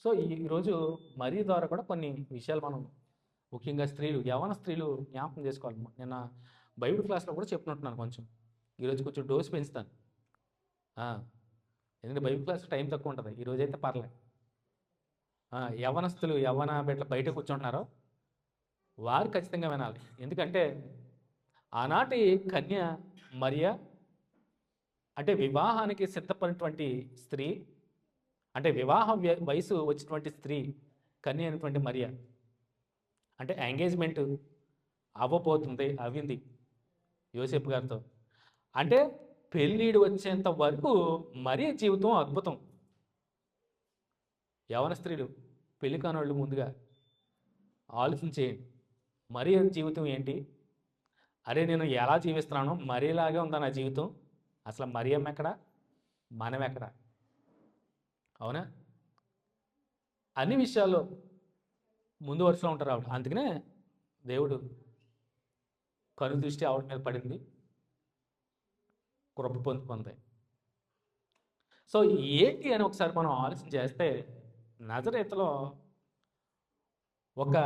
So ఈరోజు మరీ ద్వారా కూడా కొన్ని విషయాలు మనం ముఖ్యంగా స్త్రీలు, యవ్వన స్త్రీలు జ్ఞాపకం చేసుకోవాలి. నిన్న బైబిల్ క్లాస్లో కూడా చెప్పినట్టున్నాను కొంచెం. ఈరోజు కొంచెం డోస్ పెంచుతాను. ఆ, ఎందుకంటే బైబిల్ క్లాస్ టైం తక్కువ ఉంటుంది. ఈరోజైతే పర్లేదు. యవ్వనస్తులు, యవ్వన బిడ్డలు బయట కూర్చుంటున్నారో వారు ఖచ్చితంగా వినాలి. ఎందుకంటే ఆనాటి కన్య మరియా అంటే వివాహానికి సిద్ధపడినటువంటి స్త్రీ, అంటే వివాహ వయసు వచ్చినటువంటి స్త్రీ కన్య అయినటువంటి మరియా. అంటే ఎంగేజ్మెంట్ అవ్వబోతుంది, అవింది యోసేపు గారితో. అంటే పెళ్ళిడు వచ్చేంత వరకు మరీ జీవితం అద్భుతం. యవన స్త్రీలు, పెళ్లి కానోళ్ళు ముందుగా ఆలోచించేయండి. మరీ జీవితం ఏంటి? అరే నేను ఎలా జీవిస్తున్నాను, మరీలాగే ఉందా నా జీవితం? అసలు మరియమ్మ ఎక్కడ, మనం ఎక్కడ? అవునా? అన్ని విషయాల్లో ముందు వరుసలో ఉంటారు ఆవిడ. అందుకనే దేవుడు కను దృష్టి ఆవిడ మీద పడింది, కృప పొందుకుంది. సో ఏంటి అని ఒకసారి మనం ఆలోచన చేస్తే, నజరేతులో ఒక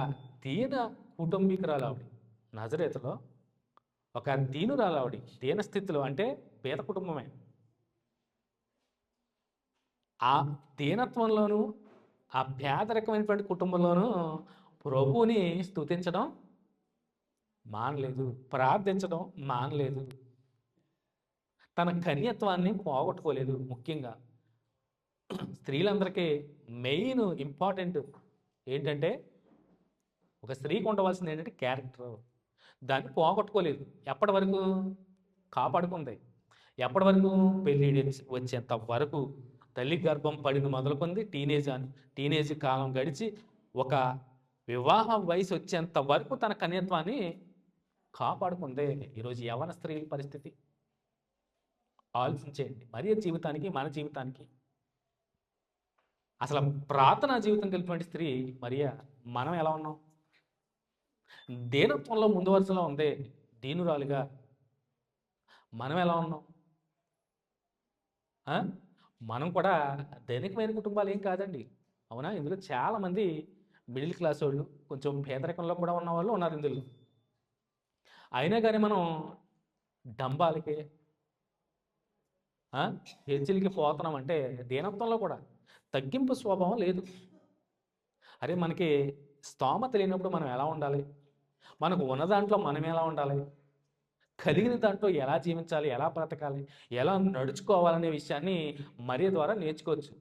దీన కుటుంబీకురాలు ఆవిడ. నజరేతులో ఒక దీనురాలు ఆవిడ. దీన స్థితిలో అంటే పేద కుటుంబమే. ఆ దీనత్వంలోనూ ఆ పేదరికమైనటువంటి కుటుంబంలోనూ ప్రభువుని స్తుతించడం మానలేదు, ప్రార్థించడం మానలేదు, తన కన్యత్వాన్ని పోగొట్టుకోలేదు. ముఖ్యంగా స్త్రీలందరికీ మెయిన్ ఇంపార్టెంట్ ఏంటంటే, ఒక స్త్రీకి ఉండవలసింది ఏంటంటే క్యారెక్టర్. దాన్ని పోగొట్టుకోలేదు. ఎప్పటి వరకు కాపాడుకుంది? ఎప్పటి వరకు? పెళ్ళి వచ్చేంత వరకు, తల్లి గర్భం పడిన మొదలుకుంది, టీనేజ్ కాలం గడిచి ఒక వివాహ వయసు వచ్చేంత వరకు తన కన్యత్వాన్ని కాపాడుకుంది. ఈరోజు యవ్వన స్త్రీ పరిస్థితి ఆలోచించేయండి. మరియ జీవితానికి, మన జీవితానికి, అసలు ప్రార్థనా జీవితం కలిగినటువంటి స్త్రీ మరియ. మనం ఎలా ఉన్నాం? దీనత్వంలో ముందు వరుసలో ఉంది, దీనురాలుగా. మనం ఎలా ఉన్నాం? మనం కూడా ధనికమైన కుటుంబాలు ఏం కాదండి, అవునా? ఇందులో చాలామంది మిడిల్ క్లాస్ వాళ్ళు, కొంచెం పేదరికంలో కూడా ఉన్న వాళ్ళు ఉన్నారు ఇందులో. అయినా కానీ మనం డంబాలకి, హెచ్చులకి పోతున్నాం. అంటే దీనత్వంలో కూడా తగ్గింపు స్వభావం లేదు. అరే మనకి స్తోమత లేనప్పుడు మనం ఎలా ఉండాలి? మనకు ఉన్న దాంట్లో మనం ఎలా ఉండాలి? కలిగిన దాంట్లో ఎలా జీవించాలి, ఎలా బ్రతకాలి, ఎలా నడుచుకోవాలనే విషయాన్ని మరియ ద్వారా నేర్చుకోవచ్చు.